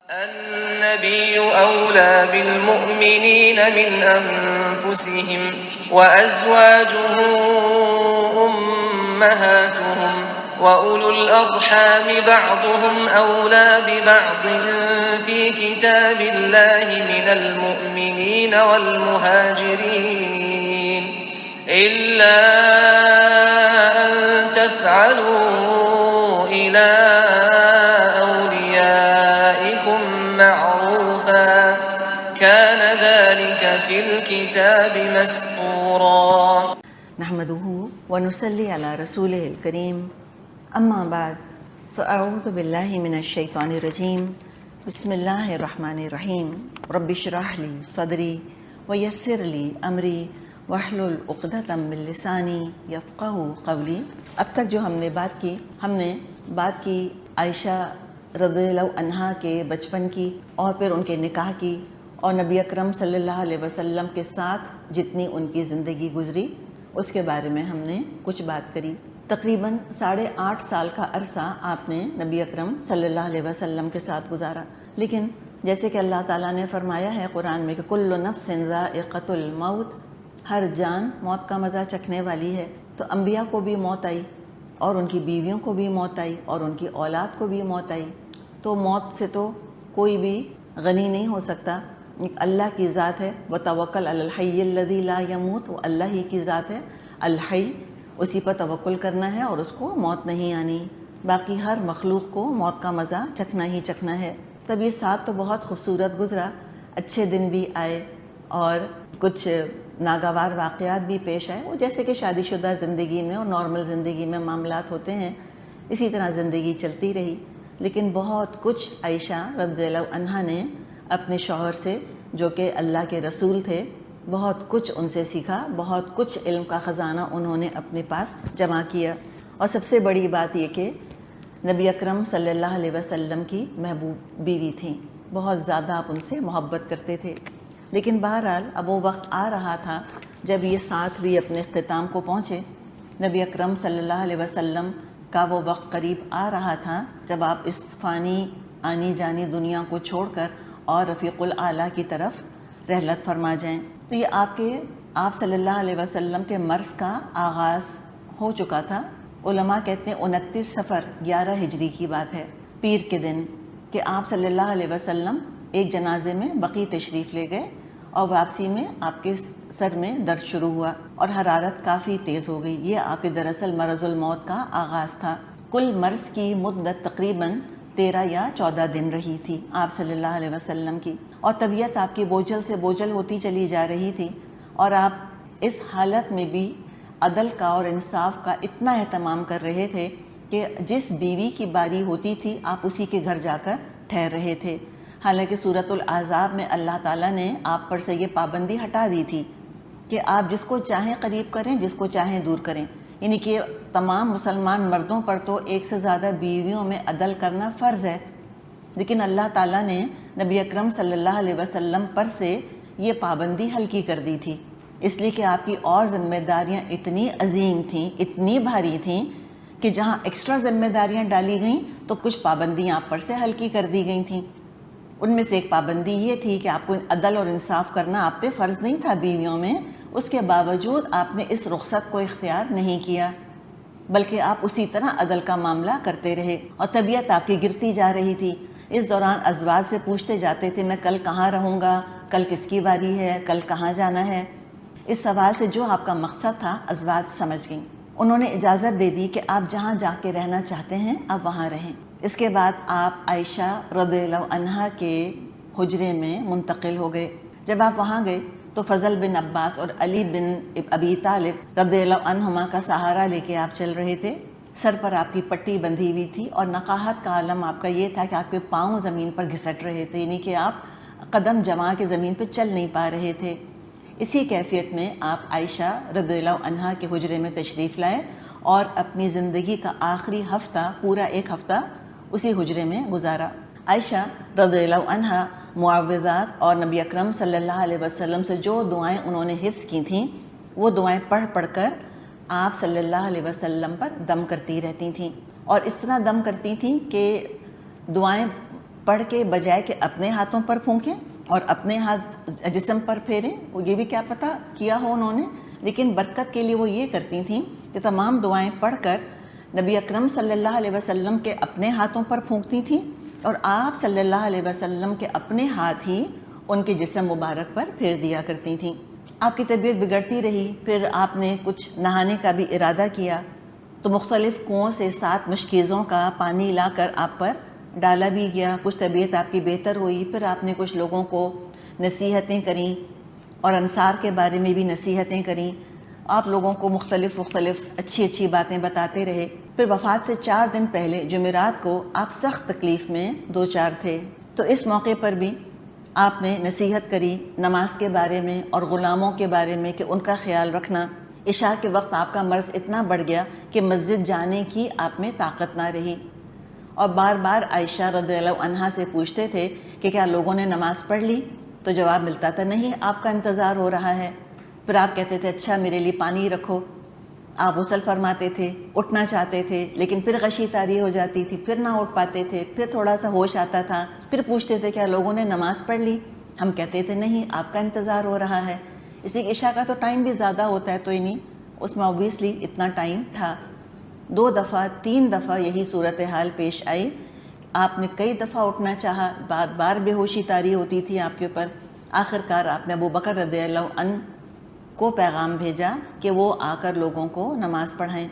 النبي أولى بالمؤمنين من أنفسهم وأزواجه أمهاتهم وأولو الأرحام بعضهم أولى ببعض في كتاب الله من المؤمنين والمهاجرين إلا أن تفعلوا إلى معروفا كان ذلك في الكتاب مسطورا نحمده ونصلي على رسوله الكريم أما بعد فأعوذ بالله من الشيطان الرجيم بسم الله الرحمن الرحيم رب اشرح لي صدري ويسر لي أمري واحلل عقدة من لساني يفقهوا قولي۔ اب تک جو ہم نے بات کی عائشہ رضی اللہ عنہا کے بچپن کی اور پھر ان کے نکاح کی اور نبی اکرم صلی اللہ علیہ وسلم کے ساتھ جتنی ان کی زندگی گزری اس کے بارے میں ہم نے کچھ بات کری۔ تقریباً 8.5 سال کا عرصہ آپ نے نبی اکرم صلی اللہ علیہ وسلم کے ساتھ گزارا، لیکن جیسے کہ اللہ تعالیٰ نے فرمایا ہے قرآن میں کہ کل نفس ذائقۃ الموت، ہر جان موت کا مزہ چکھنے والی ہے۔ تو انبیاء کو بھی موت آئی اور ان کی بیویوں کو بھی موت آئی اور ان کی اولاد کو بھی موت آئی، تو موت سے تو کوئی بھی غنی نہیں ہو سکتا۔ ایک اللہ کی ذات ہے، وتوکل علی الحی الذی لا یموت، وہ اللہ ہی کی ذات ہے الحی، اسی پر توکل کرنا ہے اور اس کو موت نہیں آنی۔ باقی ہر مخلوق کو موت کا مزہ چکھنا ہی چکھنا ہے۔ تب یہ ساتھ تو بہت خوبصورت گزرا، اچھے دن بھی آئے اور کچھ ناگوار واقعات بھی پیش آئے، وہ جیسے کہ شادی شدہ زندگی میں اور نارمل زندگی میں معاملات ہوتے ہیں، اسی طرح زندگی چلتی رہی۔ لیکن بہت کچھ عائشہ رضی اللہ عنہا نے اپنے شوہر سے، جو کہ اللہ کے رسول تھے، بہت کچھ ان سے سیکھا، بہت کچھ علم کا خزانہ انہوں نے اپنے پاس جمع کیا۔ اور سب سے بڑی بات یہ کہ نبی اکرم صلی اللہ علیہ وسلم کی محبوب بیوی تھیں، بہت زیادہ آپ ان سے محبت کرتے تھے۔ لیکن بہرحال اب وہ وقت آ رہا تھا جب یہ ساتھ بھی اپنے اختتام کو پہنچے۔ نبی اکرم صلی اللہ علیہ وسلم کا وہ وقت قریب آ رہا تھا جب آپ اس فانی آنی جانی دنیا کو چھوڑ کر اور رفیق الاعلیٰ کی طرف رحلت فرما جائیں۔ تو یہ آپ صلی اللہ علیہ وسلم کے مرض کا آغاز ہو چکا تھا۔ علماء کہتے ہیں 29 صفر 11 ہجری کی بات ہے، پیر کے دن، کہ آپ صلی اللہ علیہ وسلم ایک جنازے میں بقیع تشریف لے گئے اور واپسی میں آپ کے سر میں درد شروع ہوا اور حرارت کافی تیز ہو گئی۔ یہ آپ کے دراصل مرض الموت کا آغاز تھا۔ کل مرض کی مدت تقریباً 13 یا 14 دن رہی تھی آپ صلی اللہ علیہ وسلم کی، اور طبیعت آپ کی بوجھل سے بوجھل ہوتی چلی جا رہی تھی، اور آپ اس حالت میں بھی عدل کا اور انصاف کا اتنا اہتمام کر رہے تھے کہ جس بیوی کی باری ہوتی تھی آپ اسی کے گھر جا کر ٹھہر رہے تھے۔ حالانکہ سورۃ الاحزاب میں اللہ تعالیٰ نے آپ پر سے یہ پابندی ہٹا دی تھی کہ آپ جس کو چاہیں قریب کریں، جس کو چاہیں دور کریں، یعنی کہ تمام مسلمان مردوں پر تو ایک سے زیادہ بیویوں میں عدل کرنا فرض ہے، لیکن اللہ تعالیٰ نے نبی اکرم صلی اللہ علیہ وسلم پر سے یہ پابندی ہلکی کر دی تھی، اس لیے کہ آپ کی اور ذمہ داریاں اتنی عظیم تھیں، اتنی بھاری تھیں کہ جہاں ایکسٹرا ذمہ داریاں ڈالی گئیں تو کچھ پابندیاں آپ پر سے ہلکی کر دی گئی تھیں۔ ان میں سے ایک پابندی یہ تھی کہ آپ کو عدل اور انصاف کرنا آپ پہ فرض نہیں تھا بیویوں میں، اس کے باوجود آپ نے اس رخصت کو اختیار نہیں کیا، بلکہ آپ اسی طرح عدل کا معاملہ کرتے رہے، اور طبیعت آپ کی گرتی جا رہی تھی۔ اس دوران ازواج سے پوچھتے جاتے تھے میں کل کہاں رہوں گا، کل کس کی باری ہے، کل کہاں جانا ہے۔ اس سوال سے جو آپ کا مقصد تھا ازواج سمجھ گئیں، انہوں نے اجازت دے دی کہ آپ جہاں جا کے رہنا چاہتے ہیں آپ وہاں رہیں۔ اس کے بعد آپ عائشہ رضی اللہ عنہا کے حجرے میں منتقل ہو گئے۔ جب آپ وہاں گئے تو فضل بن عباس اور علی بن ابی طالب رضی اللہ عنہما کا سہارا لے کے آپ چل رہے تھے۔ سر پر آپ کی پٹی بندھی ہوئی تھی اور نقاہت کا عالم آپ کا یہ تھا کہ آپ کے پاؤں زمین پر گھسٹ رہے تھے، یعنی کہ آپ قدم جما کے زمین پہ چل نہیں پا رہے تھے۔ اسی کیفیت میں آپ عائشہ رضی اللہ عنہا کے حجرے میں تشریف لائے اور اپنی زندگی کا آخری ہفتہ، پورا ایک ہفتہ اسی حجرے میں گزارا۔ عائشہ رضی اللہ عنہا معوذات اور نبی اکرم صلی اللہ علیہ وسلم سے جو دعائیں انہوں نے حفظ کی تھیں وہ دعائیں پڑھ پڑھ کر آپ صلی اللہ علیہ وسلم پر دم کرتی رہتی تھیں، اور اس طرح دم کرتی تھیں کہ دعائیں پڑھ کے بجائے کہ اپنے ہاتھوں پر پھونکیں اور اپنے ہاتھ جسم پر پھیریں، وہ یہ بھی کیا پتہ کیا ہو انہوں نے، لیکن برکت کے لیے وہ یہ کرتی تھیں کہ تمام دعائیں پڑھ کر نبی اکرم صلی اللہ علیہ وسلم کے اپنے ہاتھوں پر پھونکتی تھیں اور آپ صلی اللہ علیہ وسلم کے اپنے ہاتھ ہی ان کے جسم مبارک پر پھیر دیا کرتی تھیں۔ آپ کی طبیعت بگڑتی رہی، پھر آپ نے کچھ نہانے کا بھی ارادہ کیا تو مختلف کنوؤں سے 7 مشکیزوں کا پانی لا کر آپ پر ڈالا بھی گیا، کچھ طبیعت آپ کی بہتر ہوئی، پھر آپ نے کچھ لوگوں کو نصیحتیں کریں اور انصار کے بارے میں بھی نصیحتیں کریں، آپ لوگوں کو مختلف اچھی باتیں بتاتے رہے۔ پھر وفات سے 4 دن پہلے جمعرات کو آپ سخت تکلیف میں 2-4 تھے، تو اس موقع پر بھی آپ نے نصیحت کری نماز کے بارے میں اور غلاموں کے بارے میں کہ ان کا خیال رکھنا۔ عشاء کے وقت آپ کا مرض اتنا بڑھ گیا کہ مسجد جانے کی آپ میں طاقت نہ رہی، اور بار بار عائشہ رضی اللہ عنہا سے پوچھتے تھے کہ کیا لوگوں نے نماز پڑھ لی، تو جواب ملتا تھا نہیں، آپ کا انتظار ہو رہا ہے۔ پھر آپ کہتے تھے اچھا میرے لیے پانی رکھو، آپ غسل فرماتے تھے، اٹھنا چاہتے تھے لیکن پھر غشی طاری ہو جاتی تھی، پھر نہ اٹھ پاتے تھے، پھر تھوڑا سا ہوش آتا تھا، پھر پوچھتے تھے کیا لوگوں نے نماز پڑھ لی، ہم کہتے تھے نہیں، آپ کا انتظار ہو رہا ہے۔ اسی عشاء کا تو ٹائم بھی زیادہ ہوتا ہے، تو ہی نہیں اس میں اوبیسلی اتنا ٹائم تھا۔ 2 دفعہ 3 دفعہ یہی صورتحال پیش آئی، آپ نے کئی دفعہ اٹھنا چاہا، بار بار بے ہوشی طاری ہوتی تھی آپ کے اوپر۔ آخرکار آپ نے ابو بکر رضی اللہ عنہ کو پیغام بھیجا کہ وہ آ کر لوگوں کو نماز پڑھائیں،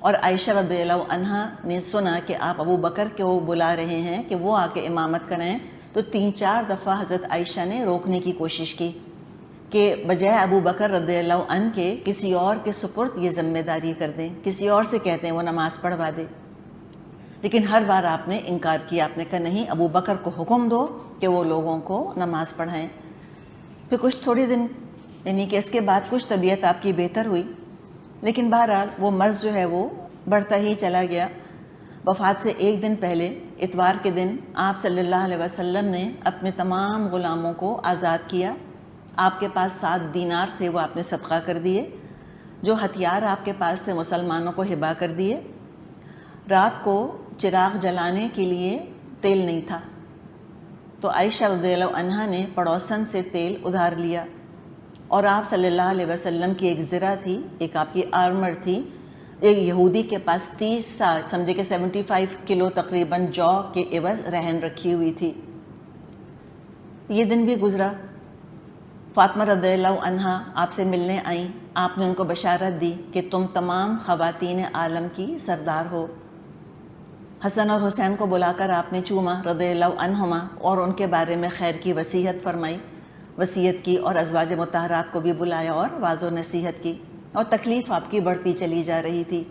اور عائشہ رضی اللہ عنہا نے سنا کہ آپ ابو بکر کو بلا رہے ہیں کہ وہ آ کے امامت کریں، تو 3-4 دفعہ حضرت عائشہ نے روکنے کی کوشش کی کہ بجائے ابو بکر رضی اللہ عنہ کے کسی اور کے سپرد یہ ذمہ داری کر دیں، کسی اور سے کہتے ہیں وہ نماز پڑھوا دے، لیکن ہر بار آپ نے انکار کیا، آپ نے کہا نہیں، ابو بکر کو حکم دو کہ وہ لوگوں کو نماز پڑھائیں۔ پھر کچھ تھوڑی دن یعنی کہ اس کے بعد کچھ طبیعت آپ کی بہتر ہوئی، لیکن بہرحال وہ مرض جو ہے وہ بڑھتا ہی چلا گیا۔ وفات سے 1 دن پہلے اتوار کے دن آپ صلی اللہ علیہ وسلم نے اپنے تمام غلاموں کو آزاد کیا۔ آپ کے پاس 7 دینار تھے، وہ آپ نے صدقہ کر دیے، جو ہتھیار آپ کے پاس تھے مسلمانوں کو ہبا کر دیے۔ رات کو چراغ جلانے کے لیے تیل نہیں تھا، تو عائشہ رضی اللہ عنہا نے پڑوسن سے تیل ادھار لیا، اور آپ صلی اللہ علیہ وسلم کی ایک زرہ تھی، ایک آپ کی آرمر تھی، ایک یہودی کے پاس 30 سال سمجھے کہ 75 کلو تقریباً جو کے عوض رہن رکھی ہوئی تھی۔ یہ دن بھی گزرا، فاطمہ رضی اللہ عنہا آپ سے ملنے آئیں، آپ نے ان کو بشارت دی کہ تم تمام خواتین عالم کی سردار ہو۔ حسن اور حسین کو بلا کر آپ نے چوما رضی اللہ عنہما اور ان کے بارے میں خیر کی وصیت کی اور ازواج مطہرات کو بھی بلایا اور واعظ و نصیحت کی، اور تکلیف آپ کی بڑھتی چلی جا رہی تھی،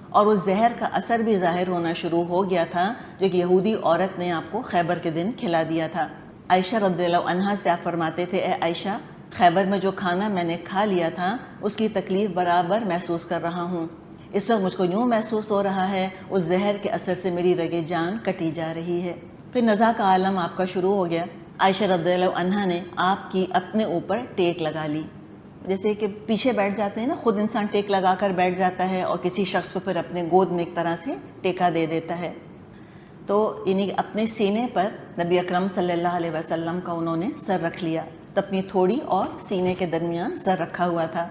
اور اس زہر کا اثر بھی ظاہر ہونا شروع ہو گیا تھا جو ایک یہودی عورت نے آپ کو خیبر کے دن کھلا دیا تھا۔ عائشہ رضی اللہ عنہا سے آپ فرماتے تھے اے عائشہ، خیبر میں جو کھانا میں نے کھا لیا تھا اس کی تکلیف برابر محسوس کر رہا ہوں، اس وقت مجھ کو یوں محسوس ہو رہا ہے اس زہر کے اثر سے میری رگِ جان کٹی جا رہی ہے۔ پھر نزا کا عالم آپ کا شروع ہو گیا۔ عائشہ رضی اللہ عنہا نے آپ کی اپنے اوپر ٹیک لگا لی، جیسے کہ پیچھے بیٹھ جاتے ہیں نا، خود انسان ٹیک لگا کر بیٹھ جاتا ہے اور کسی شخص کو پھر اپنے گود میں ایک طرح سے ٹیکا دے دیتا ہے، تو یعنی اپنے سینے پر نبی اکرم صلی اللہ علیہ وسلم کا انہوں نے سر رکھ لیا، تو اپنی تھوڑی اور سینے کے درمیان سر رکھا ہوا تھا۔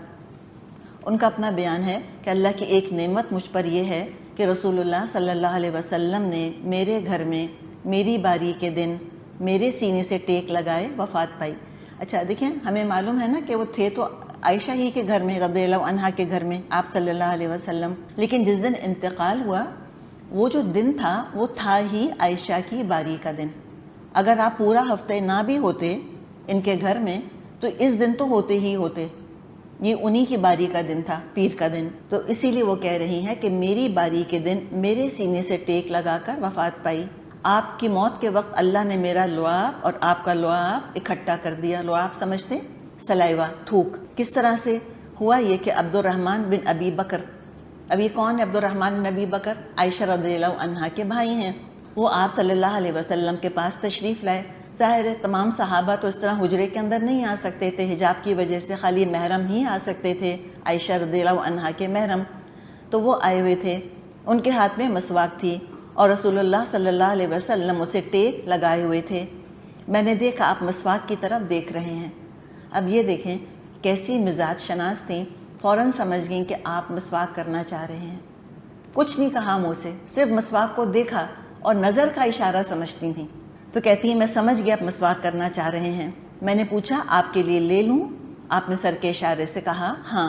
ان کا اپنا بیان ہے کہ اللہ کی ایک نعمت مجھ پر یہ ہے کہ رسول اللہ صلی اللہ علیہ وسلم نے میرے گھر میں میری باری کے دن میرے سینے سے ٹیک لگائے وفات پائی۔ اچھا دیکھیں، ہمیں معلوم ہے نا کہ وہ تھے تو عائشہ ہی کے گھر میں، رضی اللہ عنہا کے گھر میں، آپ صلی اللہ علیہ وسلم، لیکن جس دن انتقال ہوا وہ جو دن تھا وہ تھا ہی عائشہ کی باری کا دن۔ اگر آپ پورا ہفتے نہ بھی ہوتے ان کے گھر میں تو اس دن تو ہوتے ہی ہوتے، یہ انہی کی باری کا دن تھا، پیر کا دن، تو اسی لیے وہ کہہ رہی ہیں کہ میری باری کے دن میرے سینے سے ٹیک لگا کر وفات پائی۔ آپ کی موت کے وقت اللہ نے میرا لعاب اور آپ کا لعاب اکٹھا کر دیا۔ لعاب سمجھتے؟ سلائیوا، تھوک۔ کس طرح سے ہوا یہ کہ عبد الرحمن بن ابی بکر، ابھی کون ہے عبد الرحمن بن ابی بکر؟ عائشہ رضی اللہ عنہا کے بھائی ہیں، وہ آپ صلی اللہ علیہ وسلم کے پاس تشریف لائے۔ ظاہر ہے تمام صحابہ تو اس طرح حجرے کے اندر نہیں آ سکتے تھے، حجاب کی وجہ سے خالی محرم ہی آ سکتے تھے، عائشہ رضی اللہ عنہا کے محرم، تو وہ آئے ہوئے تھے، ان کے ہاتھ میں مسواک تھی، اور رسول اللہ صلی اللہ علیہ وسلم اسے ٹیک لگائے ہوئے تھے۔ میں نے دیکھا آپ مسواک کی طرف دیکھ رہے ہیں۔ اب یہ دیکھیں کیسی مزاج شناس تھیں، فوراً سمجھ گئیں کہ آپ مسواک کرنا چاہ رہے ہیں۔ کچھ نہیں کہا منہ سے، صرف مسواک کو دیکھا اور نظر کا اشارہ سمجھتی تھیں۔ تو کہتی ہیں میں سمجھ گیا آپ مسواک کرنا چاہ رہے ہیں۔ میں نے پوچھا آپ کے لیے لے لوں؟ آپ نے سر کے اشارے سے کہا ہاں۔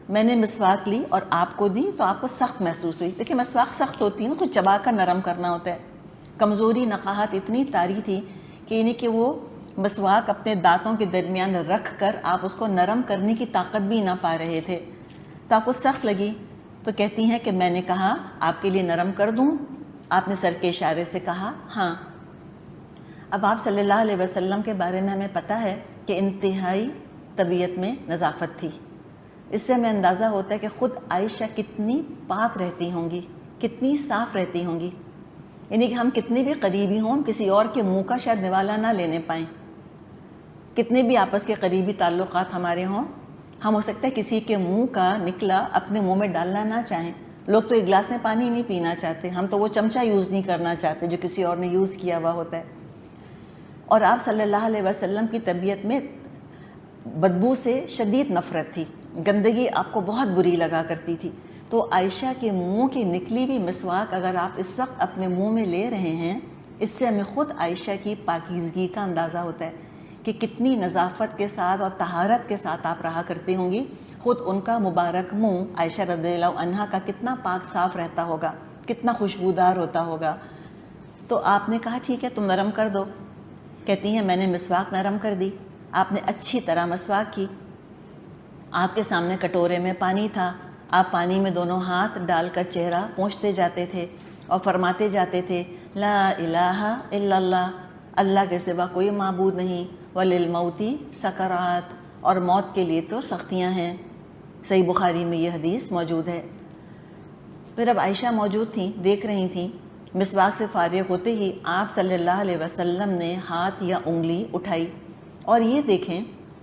میں نے مسواک لی اور آپ کو دی تو آپ کو سخت محسوس ہوئی۔ دیکھیں مسواک سخت ہوتی ہے نا، کچھ چبا کر نرم کرنا ہوتا ہے۔ کمزوری نقاہت اتنی طاری تھی کہ یعنی کہ وہ مسواک اپنے دانتوں کے درمیان رکھ کر آپ اس کو نرم کرنے کی طاقت بھی نہ پا رہے تھے، تو آپ کو سخت لگی۔ تو کہتی ہیں کہ میں نے کہا آپ کے لیے نرم کر دوں؟ آپ نے سر کے اشارے سے کہا ہاں۔ اب آپ صلی اللہ علیہ وسلم کے بارے میں ہمیں پتہ ہے کہ انتہائی طبیعت میں نظافت تھی۔ اس سے ہمیں اندازہ ہوتا ہے کہ خود عائشہ کتنی پاک رہتی ہوں گی، کتنی صاف رہتی ہوں گی، یعنی کہ ہم کتنے بھی قریبی ہوں کسی اور کے منہ کا شاید نوالا نہ لینے پائیں، کتنے بھی آپس کے قریبی تعلقات ہمارے ہوں، ہم ہو سکتا ہے کسی کے منہ کا نکلا اپنے منہ میں ڈالنا نہ چاہیں۔ لوگ تو ایک گلاس میں پانی نہیں پینا چاہتے، ہم تو وہ چمچہ یوز نہیں کرنا چاہتے جو کسی اور نے یوز کیا ہوا ہوتا ہے۔ اور آپ صلی اللہ علیہ وسلم کی طبیعت میں بدبو سے شدید نفرت تھی، گندگی آپ کو بہت بری لگا کرتی تھی۔ تو عائشہ کے منہ کی نکلی ہوئی مسواک اگر آپ اس وقت اپنے منہ میں لے رہے ہیں، اس سے ہمیں خود عائشہ کی پاکیزگی کا اندازہ ہوتا ہے کہ کتنی نظافت کے ساتھ اور طہارت کے ساتھ آپ رہا کرتی ہوں گی۔ خود ان کا مبارک منہ عائشہ رضی اللہ عنہا کا کتنا پاک صاف رہتا ہوگا، کتنا خوشبودار ہوتا ہوگا۔ تو آپ نے کہا ٹھیک ہے تم نرم کر دو۔ کہتی ہیں میں نے مسواک نرم کر دی، آپ نے اچھی طرح مسواک کی۔ آپ کے سامنے کٹورے میں پانی تھا، آپ پانی میں دونوں ہاتھ ڈال کر چہرہ پونچھتے جاتے تھے اور فرماتے جاتے تھے لا الہ الا اللہ، اللہ کے سوا کوئی معبود نہیں، وللموت سکرات، اور موت کے لیے تو سختیاں ہیں۔ صحیح بخاری میں یہ حدیث موجود ہے۔ پھر اب عائشہ موجود تھیں، دیکھ رہی تھیں۔ مسواک سے فارغ ہوتے ہی آپ صلی اللہ علیہ وسلم نے ہاتھ یا انگلی اٹھائی، اور یہ دیکھیں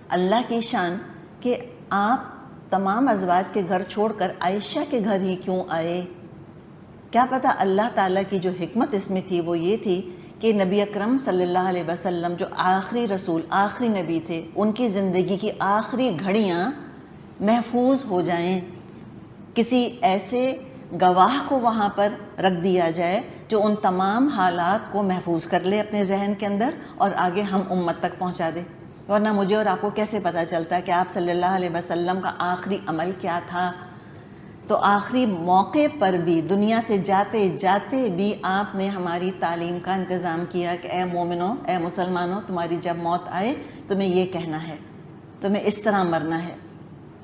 اللہ کی شان کہ آپ تمام ازواج کے گھر چھوڑ کر عائشہ کے گھر ہی کیوں آئے؟ کیا پتہ اللہ تعالیٰ کی جو حکمت اس میں تھی وہ یہ تھی کہ نبی اکرم صلی اللہ علیہ وسلم جو آخری رسول، آخری نبی تھے، ان کی زندگی کی آخری گھڑیاں محفوظ ہو جائیں، کسی ایسے گواہ کو وہاں پر رکھ دیا جائے جو ان تمام حالات کو محفوظ کر لے اپنے ذہن کے اندر اور آگے ہم امت تک پہنچا دے۔ ورنہ مجھے اور آپ کو کیسے پتہ چلتا ہے کہ آپ صلی اللہ علیہ وسلم کا آخری عمل کیا تھا؟ تو آخری موقع پر بھی، دنیا سے جاتے جاتے بھی آپ نے ہماری تعلیم کا انتظام کیا کہ اے مومنوں، اے مسلمانوں، تمہاری جب موت آئے تمہیں یہ کہنا ہے، تمہیں اس طرح مرنا ہے،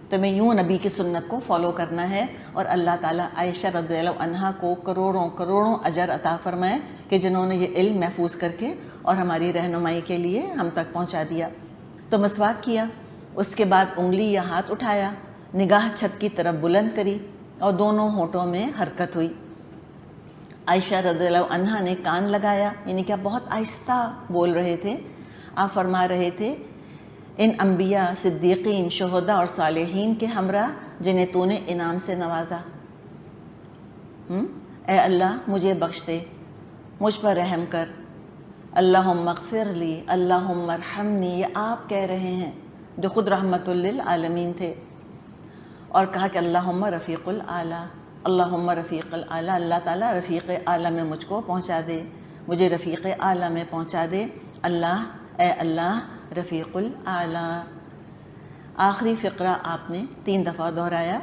تمہیں یوں نبی کی سنت کو فالو کرنا ہے۔ اور اللہ تعالیٰ عائشہ رضی اللہ عنہا کو کروڑوں کروڑوں اجر عطا فرمائے کہ جنہوں نے یہ علم محفوظ کر کے اور ہماری رہنمائی کے لیے ہم تک پہنچا دیا۔ تو مسواک کیا، اس کے بعد انگلی یا ہاتھ اٹھایا، نگاہ چھت کی طرف بلند کری اور دونوں ہونٹوں میں حرکت ہوئی۔ عائشہ رضی اللہ عنہا نے کان لگایا، یعنی کہ آپ بہت آہستہ بول رہے تھے۔ آپ فرما رہے تھے ان انبیاء، صدیقین، شہداء اور صالحین کے ہمراہ جنہیں تو نے انعام سے نوازا، اے اللہ مجھے بخش دے، مجھ پر رحم کر، اللہم اغفر لی، اللہم ارحمنی، یہ آپ کہہ رہے ہیں جو خود رحمت للعالمین تھے۔ اور کہا کہ اللہم رفیق الاعلیٰ، اللہم رفیق الاعلیٰ، اللہ تعالیٰ رفیق اعلیٰ میں مجھ کو پہنچا دے، مجھے رفیق اعلیٰ میں پہنچا دے، اللہ اے اللہ رفیق الاعلیٰ۔ آخری فقرہ آپ نے 3 دفعہ دہرایا۔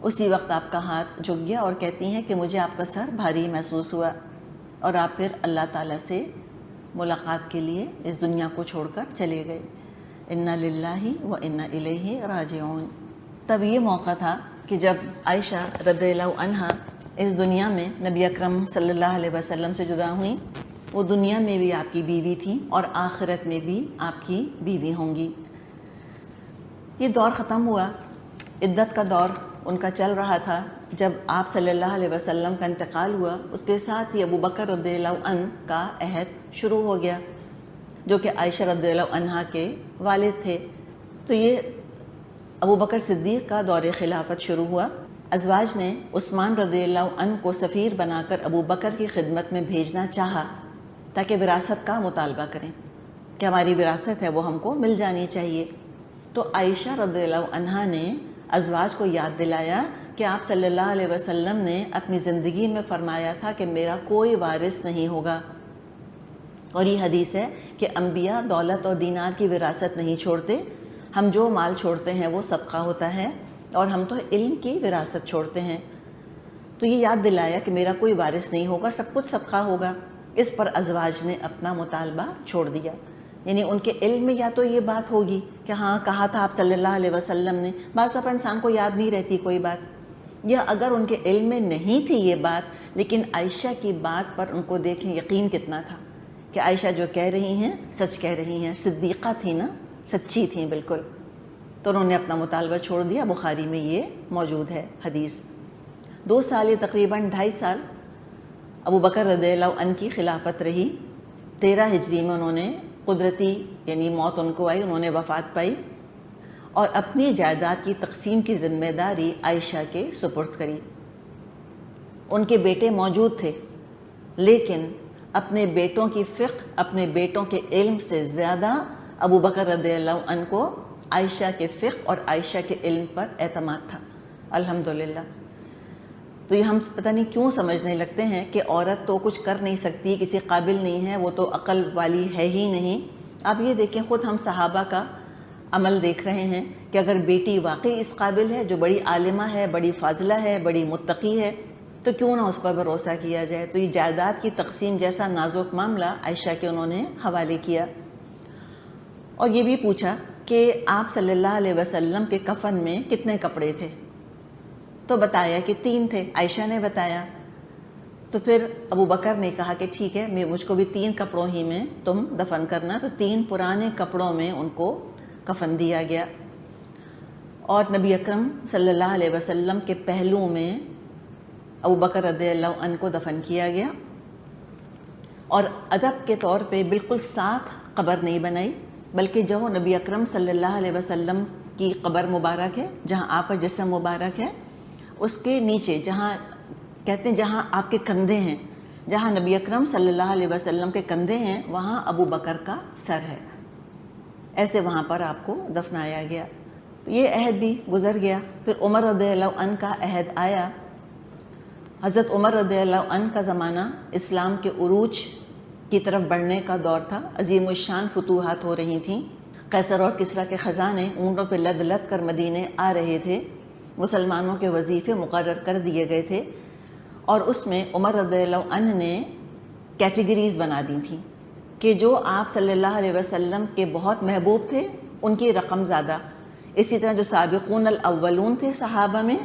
اسی وقت آپ کا ہاتھ جھک گیا اور کہتی ہیں کہ مجھے آپ کا سر بھاری محسوس ہوا، اور آپ پھر اللہ تعالیٰ سے ملاقات کے لیے اس دنیا کو چھوڑ کر چلے گئے۔ انا للہ و انا الیہ راجعون۔ تب یہ موقع تھا کہ جب عائشہ رضی اللہ عنہا اس دنیا میں نبی اکرم صلی اللہ علیہ وسلم سے جدا ہوئیں، وہ دنیا میں بھی آپ کی بیوی تھیں اور آخرت میں بھی آپ کی بیوی ہوں گی۔ یہ دور ختم ہوا، عدت کا دور ان کا چل رہا تھا۔ جب آپ صلی اللہ علیہ وسلم کا انتقال ہوا، اس کے ساتھ ہی ابو بکر رضی اللہ عنہ کا عہد شروع ہو گیا، جو کہ عائشہ رضی اللہ عنہا کے والد تھے۔ تو یہ ابو بکر صدیق کا دور خلافت شروع ہوا۔ ازواج نے عثمان رضی اللہ عنہ کو سفیر بنا کر ابو بکر کی خدمت میں بھیجنا چاہا تاکہ وراثت کا مطالبہ کریں کہ ہماری وراثت ہے وہ ہم کو مل جانی چاہیے۔ تو عائشہ رضی اللہ عنہا نے ازواج کو یاد دلایا کہ آپ صلی اللہ علیہ وسلم نے اپنی زندگی میں فرمایا تھا کہ میرا کوئی وارث نہیں ہوگا، اور یہ حدیث ہے کہ انبیاء دولت اور دینار کی وراثت نہیں چھوڑتے، ہم جو مال چھوڑتے ہیں وہ صدقہ ہوتا ہے، اور ہم تو علم کی وراثت چھوڑتے ہیں۔ تو یہ یاد دلایا کہ میرا کوئی وارث نہیں ہوگا، سب کچھ صدقہ ہوگا۔ اس پر ازواج نے اپنا مطالبہ چھوڑ دیا، یعنی ان کے علم میں یا تو یہ بات ہوگی کہ ہاں کہا تھا آپ صلی اللہ علیہ وسلم نے، بعض دفعہ انسان کو یاد نہیں رہتی کوئی بات، یا اگر ان کے علم میں نہیں تھی یہ بات لیکن عائشہ کی بات پر ان کو دیکھیں یقین کتنا تھا کہ عائشہ جو کہہ رہی ہیں سچ کہہ رہی ہیں، صدیقہ تھی نا، سچی تھیں بالکل، تو انہوں نے اپنا مطالبہ چھوڑ دیا۔ بخاری میں یہ موجود ہے حدیث۔ 2 سال یا تقریباً 2.5 سال ابو بکر رضی اللہ عنہ کی خلافت رہی۔ 13 ہجری میں انہوں نے قدرتی یعنی موت ان کو آئی، انہوں نے وفات پائی، اور اپنی جائیداد کی تقسیم کی ذمہ داری عائشہ کے سپرد کری۔ ان کے بیٹے موجود تھے لیکن اپنے بیٹوں کی فقہ، اپنے بیٹوں کے علم سے زیادہ ابو بکر رضی اللہ عنہ کو عائشہ کے فقہ اور عائشہ کے علم پر اعتماد تھا، الحمدللہ۔ تو یہ ہم پتہ نہیں کیوں سمجھنے لگتے ہیں کہ عورت تو کچھ کر نہیں سکتی، کسی قابل نہیں ہے، وہ تو عقل والی ہے ہی نہیں۔ آپ یہ دیکھیں، خود ہم صحابہ کا عمل دیکھ رہے ہیں کہ اگر بیٹی واقعی اس قابل ہے، جو بڑی عالمہ ہے، بڑی فاضلہ ہے، بڑی متقی ہے، تو کیوں نہ اس پر بھروسہ کیا جائے۔ تو یہ جائیداد کی تقسیم جیسا نازک معاملہ عائشہ کے انہوں نے حوالے کیا، اور یہ بھی پوچھا کہ آپ صلی اللہ علیہ وسلم کے کفن میں کتنے کپڑے تھے، تو بتایا کہ 3 تھے، عائشہ نے بتایا۔ تو پھر ابو بکر نے کہا کہ ٹھیک ہے، مجھ کو بھی 3 کپڑوں ہی میں تم دفن کرنا، تو 3 پرانے کپڑوں میں ان کو کفن دیا گیا، اور نبی اکرم صلی اللہ علیہ وسلم کے پہلو میں ابو بکر رضی اللہ عنہ کو دفن کیا گیا۔ اور ادب کے طور پہ بالکل ساتھ قبر نہیں بنائی، بلکہ جو نبی اکرم صلی اللہ علیہ وسلم کی قبر مبارک ہے، جہاں آپ کا جسم مبارک ہے، اس کے نیچے جہاں کہتے ہیں جہاں آپ کے کندھے ہیں، جہاں نبی اکرم صلی اللہ علیہ وسلم کے کندھے ہیں، وہاں ابو بکر کا سر ہے، ایسے وہاں پر آپ کو دفنایا گیا۔ یہ عہد بھی گزر گیا۔ پھر عمر رضی اللہ عنہ کا عہد آیا۔ حضرت عمر رضی اللہ عنہ کا زمانہ اسلام کے عروج کی طرف بڑھنے کا دور تھا، عظیم الشان فتوحات ہو رہی تھیں، قیصر اور کسریٰ کے خزانے اونٹوں پہ لد لد کر مدینے آ رہے تھے، مسلمانوں کے وظیفے مقرر کر دیے گئے تھے، اور اس میں عمر رضی اللہ عنہ نے کیٹیگریز بنا دی تھیں کہ جو آپ صلی اللہ علیہ وسلم کے بہت محبوب تھے ان کی رقم زیادہ، اسی طرح جو سابقون الاولون تھے صحابہ میں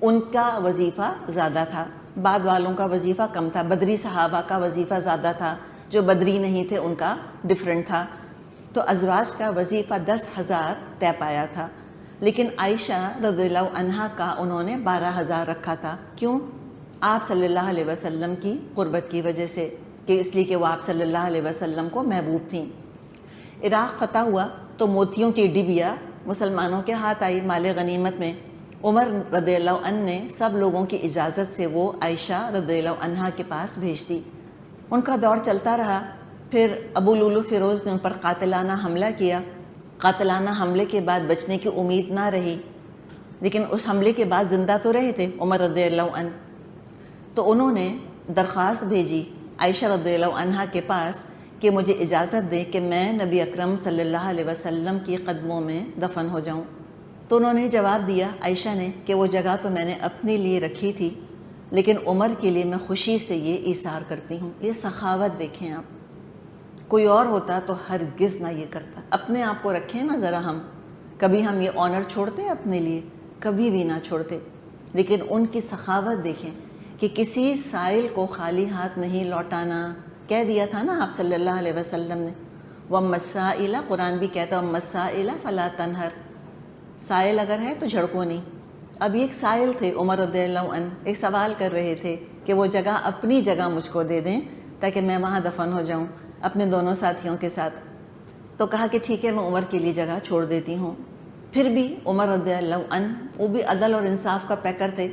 ان کا وظیفہ زیادہ تھا، بعد والوں کا وظیفہ کم تھا، بدری صحابہ کا وظیفہ زیادہ تھا، جو بدری نہیں تھے ان کا ڈیفرنٹ تھا۔ تو ازواج کا وظیفہ 10,000 طے پایا تھا، لیکن عائشہ رضی اللہ عنہا کا انہوں نے 12,000 رکھا تھا۔ کیوں؟ آپ صلی اللہ علیہ وسلم کی قربت کی وجہ سے، کہ اس لیے کہ وہ آپ صلی اللہ علیہ وسلم کو محبوب تھیں۔ عراق فتح ہوا تو موتیوں کی ڈبیا مسلمانوں کے ہاتھ آئی مال غنیمت میں۔ عمر رضی اللہ عنہ نے سب لوگوں کی اجازت سے وہ عائشہ رضی اللہ عنہا کے پاس بھیج دی۔ ان کا دور چلتا رہا۔ پھر ابو لولو فیروز نے ان پر قاتلانہ حملہ کیا۔ قاتلانہ حملے کے بعد بچنے کی امید نہ رہی، لیکن اس حملے کے بعد زندہ تو رہے تھے عمر رضی اللہ عنہ، تو انہوں نے درخواست بھیجی عائشہ رضی اللہ عنہا کے پاس کہ مجھے اجازت دیں کہ میں نبی اکرم صلی اللہ علیہ وسلم کی قدموں میں دفن ہو جاؤں۔ تو انہوں نے جواب دیا عائشہ نے کہ وہ جگہ تو میں نے اپنے لیے رکھی تھی، لیکن عمر کے لیے میں خوشی سے یہ ایثار کرتی ہوں۔ یہ سخاوت دیکھیں آپ، کوئی اور ہوتا تو ہرگز نہ یہ کرتا۔ اپنے آپ کو رکھیں نا ذرا، ہم کبھی ہم یہ آنر چھوڑتے اپنے لیے؟ کبھی بھی نہ چھوڑتے۔ لیکن ان کی سخاوت دیکھیں کہ کسی سائل کو خالی ہاتھ نہیں لوٹانا۔ کہہ دیا تھا نا آپ صلی اللہ علیہ وسلم نے، وَأَمَّا السَّائِلَ، قرآن بھی کہتا ہے وَأَمَّا السَّائِلَ فَلَا تَنْهَرْ، سائل اگر ہے تو جھڑکو نہیں۔ اب یہ ایک سائل تھے عمر رضی اللہ عنہ، ایک سوال کر رہے تھے کہ وہ جگہ اپنی جگہ مجھ کو دے دیں تاکہ میں وہاں دفن ہو جاؤں اپنے دونوں ساتھیوں کے ساتھ۔ تو کہا کہ ٹھیک ہے، میں عمر کے لیے جگہ چھوڑ دیتی ہوں۔ پھر بھی عمر رضی اللہ عنہ وہ بھی عدل اور انصاف کا پیکر تھے،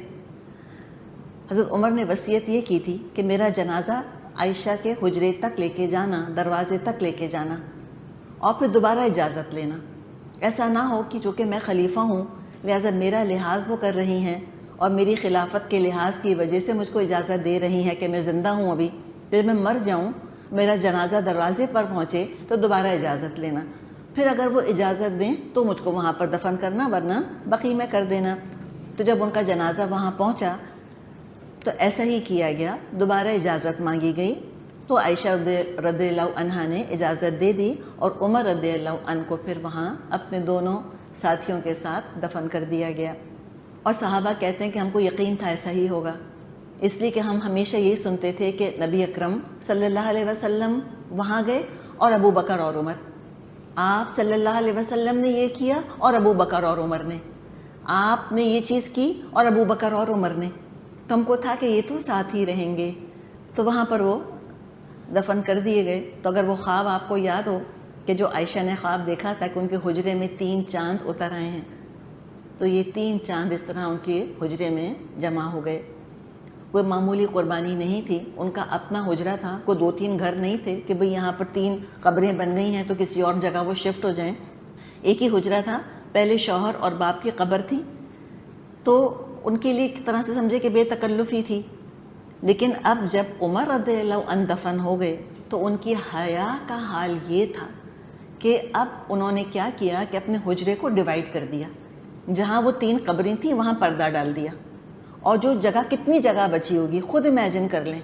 حضرت عمر نے وصیت یہ کی تھی کہ میرا جنازہ عائشہ کے حجرے تک لے کے جانا، دروازے تک لے کے جانا اور پھر دوبارہ اجازت لینا۔ ایسا نہ ہو کہ چونکہ میں خلیفہ ہوں لہٰذا میرا لحاظ وہ کر رہی ہیں اور میری خلافت کے لحاظ کی وجہ سے مجھ کو اجازت دے رہی ہیں کہ میں زندہ ہوں ابھی، تو جب میں مر جاؤں میرا جنازہ دروازے پر پہنچے تو دوبارہ اجازت لینا، پھر اگر وہ اجازت دیں تو مجھ کو وہاں پر دفن کرنا، ورنہ بقیع میں کر دینا۔ تو جب ان کا جنازہ وہاں پہنچا تو ایسا ہی کیا گیا، دوبارہ اجازت مانگی گئی تو عائشہ رضی اللہ عنہا نے اجازت دے دی اور عمر رضی اللہ عنہ کو پھر وہاں اپنے دونوں ساتھیوں کے ساتھ دفن کر دیا گیا۔ اور صحابہ کہتے ہیں کہ ہم کو یقین تھا ایسا ہی ہوگا، اس لیے کہ ہم ہمیشہ یہی سنتے تھے کہ نبی اکرم صلی اللہ علیہ وسلم وہاں گئے اور ابو بکر اور عمر، آپ صلی اللہ علیہ وسلم نے یہ کیا اور ابو بکر اور عمر نے، آپ نے یہ چیز کی اور ابو بکر اور عمر نے، تو ہم کو تھا کہ یہ تو ساتھ ہی رہیں گے، تو وہاں پر وہ دفن کر دیے گئے۔ تو اگر وہ خواب آپ کو یاد ہو کہ جو عائشہ نے خواب دیکھا تھا کہ ان کے حجرے میں 3 چاند اتر آئے ہیں، تو یہ 3 چاند اس طرح ان کے حجرے میں جمع ہو گئے۔ کوئی معمولی قربانی نہیں تھی، ان کا اپنا حجرہ تھا، کوئی 2-3 گھر نہیں تھے کہ بھئی یہاں پر 3 قبریں بن گئی ہیں تو کسی اور جگہ وہ شفٹ ہو جائیں، ایک ہی حجرہ تھا۔ پہلے شوہر اور باپ کی قبر تھی تو ان کے لیے ایک طرح سے سمجھے کہ بے تکلفی تھی، لیکن اب جب عمر رضی اللہ عنہ دفن ہو گئے تو ان کی حیا کا حال یہ تھا کہ اب انہوں نے کیا کیا کہ اپنے حجرے کو ڈیوائیڈ کر دیا، جہاں وہ 3 قبریں تھیں وہاں پردہ ڈال دیا، اور جو جگہ کتنی جگہ بچی ہوگی خود امیجن کر لیں،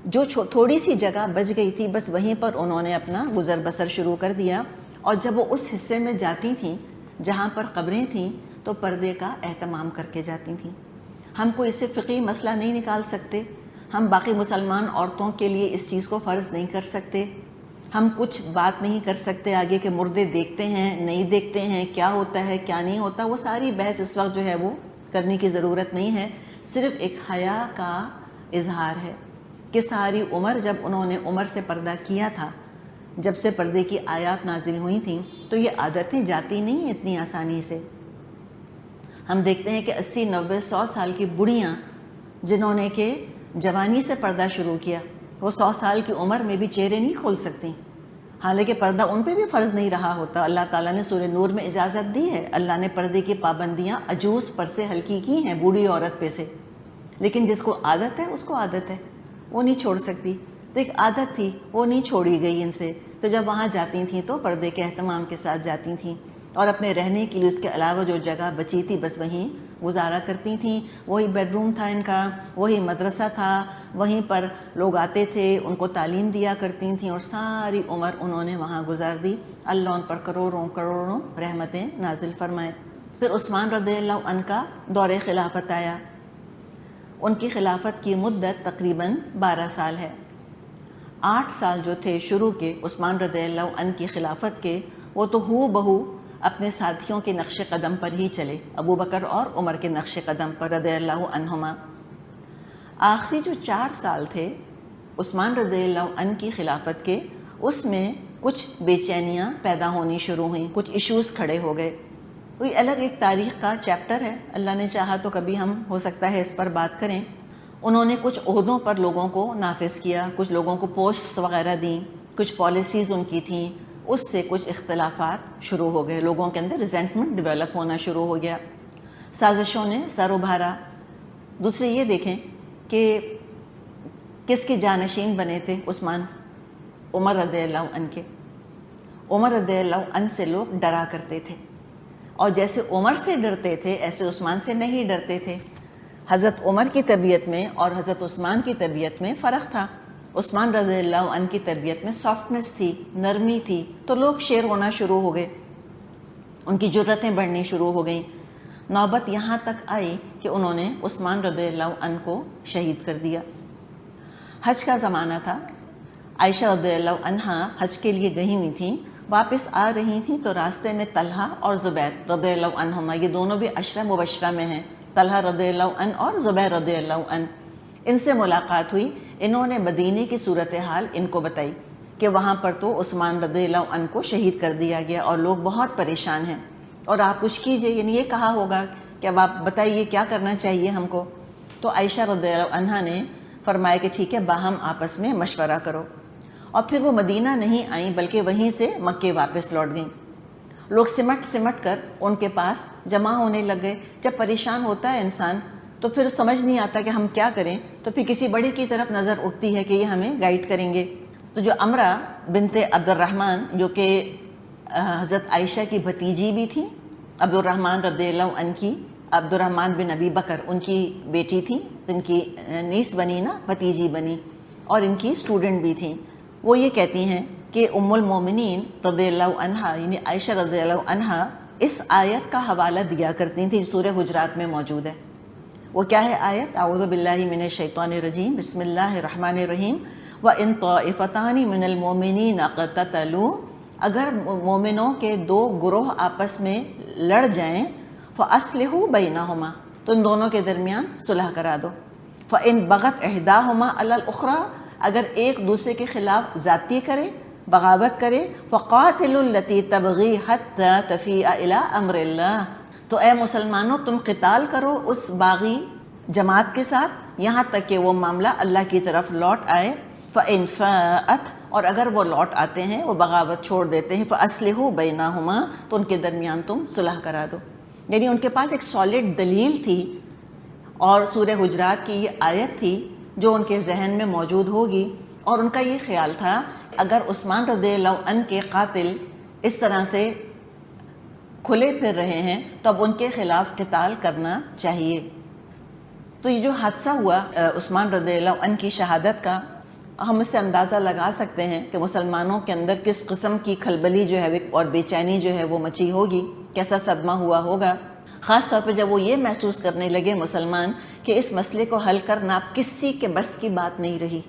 جو تھوڑی سی جگہ بچ گئی تھی بس وہیں پر انہوں نے اپنا گزر بسر شروع کر دیا۔ اور جب وہ اس حصے میں جاتی تھیں جہاں پر قبریں تھیں تو پردے کا اہتمام کر کے جاتی تھیں۔ ہم کو اس سے فقہی مسئلہ نہیں نکال سکتے، ہم باقی مسلمان عورتوں کے لیے اس چیز کو فرض نہیں کر سکتے، ہم کچھ بات نہیں کر سکتے آگے کہ مردے دیکھتے ہیں نہیں دیکھتے ہیں، کیا ہوتا ہے کیا نہیں ہوتا، وہ ساری بحث اس وقت جو ہے وہ کرنے کی ضرورت نہیں ہے۔ صرف ایک حیا کا اظہار ہے کہ ساری عمر جب انہوں نے عمر سے پردہ کیا تھا، جب سے پردے کی آیات نازل ہوئی تھیں تو یہ عادتیں جاتی نہیں ہیں اتنی آسانی سے۔ ہم دیکھتے ہیں کہ 80 90 100 سال کی بڑھیاں جنہوں نے کہ جوانی سے پردہ شروع کیا، وہ 100 سال کی عمر میں بھی چہرے نہیں کھول سکتی، حالانکہ پردہ ان پہ بھی فرض نہیں رہا ہوتا۔ اللہ تعالیٰ نے سورہ نور میں اجازت دی ہے، اللہ نے پردے کی پابندیاں عجوز پر سے ہلکی کی ہیں، بوڑھی عورت پہ سے، لیکن جس کو عادت ہے اس کو عادت ہے، وہ نہیں چھوڑ سکتی۔ تو ایک عادت تھی وہ نہیں چھوڑی گئی ان سے، تو جب وہاں جاتی تھیں تو پردے کے اہتمام کے ساتھ جاتی تھیں، اور اپنے رہنے کے لیے اس کے علاوہ جو جگہ بچی تھی بس وہیں گزارا کرتی تھیں۔ وہی بیڈ روم تھا ان کا، وہی مدرسہ تھا، وہیں پر لوگ آتے تھے، ان کو تعلیم دیا کرتی تھیں، اور ساری عمر انہوں نے وہاں گزار دی۔ اللہ ان پر کروڑوں کروڑوں رحمتیں نازل فرمائے۔ پھر عثمان رضی اللہ عنہ کا دور خلافت آیا، ان کی خلافت کی مدت تقریباً 12 سال ہے۔ 8 سال جو تھے شروع کے عثمان رضی اللہ عنہ کی خلافت کے، وہ تو ہو بہو اپنے ساتھیوں کے نقش قدم پر ہی چلے، ابو بکر اور عمر کے نقش قدم پر رضی اللہ عنہما۔ آخری جو 4 سال تھے عثمان رضی اللہ عنہ کی خلافت کے، اس میں کچھ بے چینیاں پیدا ہونی شروع ہوئیں، کچھ ایشوز کھڑے ہو گئے۔ کوئی الگ ایک تاریخ کا چیپٹر ہے، اللہ نے چاہا تو کبھی ہم ہو سکتا ہے اس پر بات کریں۔ انہوں نے کچھ عہدوں پر لوگوں کو نافذ کیا، کچھ لوگوں کو پوسٹس وغیرہ دیں، کچھ پالیسیز ان کی تھیں، اس سے کچھ اختلافات شروع ہو گئے، لوگوں کے اندر ریزنٹمنٹ ڈیولپ ہونا شروع ہو گیا، سازشوں نے سر ابھارا۔ دوسرے یہ دیکھیں کہ کس کے جانشین بنے تھے عثمان؟ عمر رضی اللہ عنہ کے۔ عمر رضی اللہ عنہ سے لوگ ڈرا کرتے تھے، اور جیسے عمر سے ڈرتے تھے ایسے عثمان سے نہیں ڈرتے تھے۔ حضرت عمر کی طبیعت میں اور حضرت عثمان کی طبیعت میں فرق تھا۔ عثمان رضی اللہ عنہ کی طبیعت میں سافٹنس تھی، نرمی تھی، تو لوگ شیر ہونا شروع ہو گئے، ان کی جرتیں بڑھنی شروع ہو گئیں۔ نوبت یہاں تک آئی کہ انہوں نے عثمان رضی اللہ عنہ کو شہید کر دیا۔ حج کا زمانہ تھا، عائشہ رضی اللہ عنہا حج کے لیے گئی ہوئی تھیں، واپس آ رہی تھیں تو راستے میں طلحہ اور زبیر رضی اللہ عنہما، یہ دونوں بھی عشرہ مبشرہ میں ہیں، طلحہ رضی اللہ عنہ اور زبیر رضی اللہ عنہ، ان سے ملاقات ہوئی۔ انہوں نے مدینے کی صورتحال ان کو بتائی کہ وہاں پر تو عثمان رضی اللہ عنہ کو شہید کر دیا گیا اور لوگ بہت پریشان ہیں، اور آپ کچھ کیجئے، یعنی یہ کہا ہوگا کہ اب آپ بتائیے کیا کرنا چاہیے ہم کو۔ تو عائشہ رضی اللہ عنہا نے فرمایا کہ ٹھیک ہے، باہم آپس میں مشورہ کرو، اور پھر وہ مدینہ نہیں آئیں بلکہ وہیں سے مکے واپس لوٹ گئیں۔ لوگ سمٹ سمٹ کر ان کے پاس جمع ہونے لگ گئے۔ جب پریشان ہوتا ہے انسان تو پھر سمجھ نہیں آتا کہ ہم کیا کریں، تو پھر کسی بڑے کی طرف نظر اٹھتی ہے کہ یہ ہمیں گائیڈ کریں گے۔ تو جو امرہ بنت عبد الرحمن، جو کہ حضرت عائشہ کی بھتیجی بھی تھی، عبد الرحمن رضی اللہ عنہ کی، عبد الرحمن بن ابی بکر ان کی بیٹی تھی، ان کی نیس بنی نا، بھتیجی بنی، اور ان کی اسٹوڈنٹ بھی تھیں۔ وہ یہ کہتی ہیں کہ ام المومنین رضی اللہ عنہا یعنی عائشہ رضی اللہ عنہا اس آیت کا حوالہ دیا کرتی تھیں جو سورہ حجرات میں موجود ہے۔ وہ کیا ہے آیت؟ اعوذ باللہ من الشیطان الرجیم، بسم اللہ الرحمن الرحیم، وَإِن طَائِفَتَانِ مِنَ الْمُؤْمِنِينَ اقْتَتَلُوا، اگر مومنوں کے دو گروہ آپس میں لڑ جائیں، فَأَصْلِحُوا بَيْنَهُمَا، تو ان دونوں کے درمیان صلح کرا دو۔ فَإِن بَغَتْ إِحْدَاهُمَا عَلَى الْأُخْرَى، اگر ایک دوسرے کے خلاف زیادتی کرے، بغاوت کرے، فَقَاتِلُوا الَّتِي تَبْغِي حَتَّى تَفِيءَ إِلَىٰ أَمْرِ اللَّهِ، تو اے مسلمانوں تم قتال کرو اس باغی جماعت کے ساتھ یہاں تک کہ وہ معاملہ اللہ کی طرف لوٹ آئے۔ فَإِن فَاءَتْ، اور اگر وہ لوٹ آتے ہیں، وہ بغاوت چھوڑ دیتے ہیں، فَأَصْلِحُوا بَيْنَهُمَا، تو ان کے درمیان تم صلح کرا دو۔ یعنی ان کے پاس ایک سالڈ دلیل تھی، اور سورہ حجرات کی یہ آیت تھی جو ان کے ذہن میں موجود ہوگی، اور ان کا یہ خیال تھا اگر عثمان رضی اللہ عنہ کے قاتل اس طرح سے کھلے پھر رہے ہیں تو اب ان کے خلاف قتال کرنا چاہیے۔ تو یہ جو حادثہ ہوا عثمان رضی اللہ عنہ کی شہادت کا، ہم اس سے اندازہ لگا سکتے ہیں کہ مسلمانوں کے اندر کس قسم کی کھلبلی جو ہے اور بے چینی جو ہے وہ مچی ہوگی، کیسا صدمہ ہوا ہوگا، خاص طور پہ جب وہ یہ محسوس کرنے لگے مسلمان کہ اس مسئلے کو حل کرنا کسی کے بس کی بات نہیں رہی۔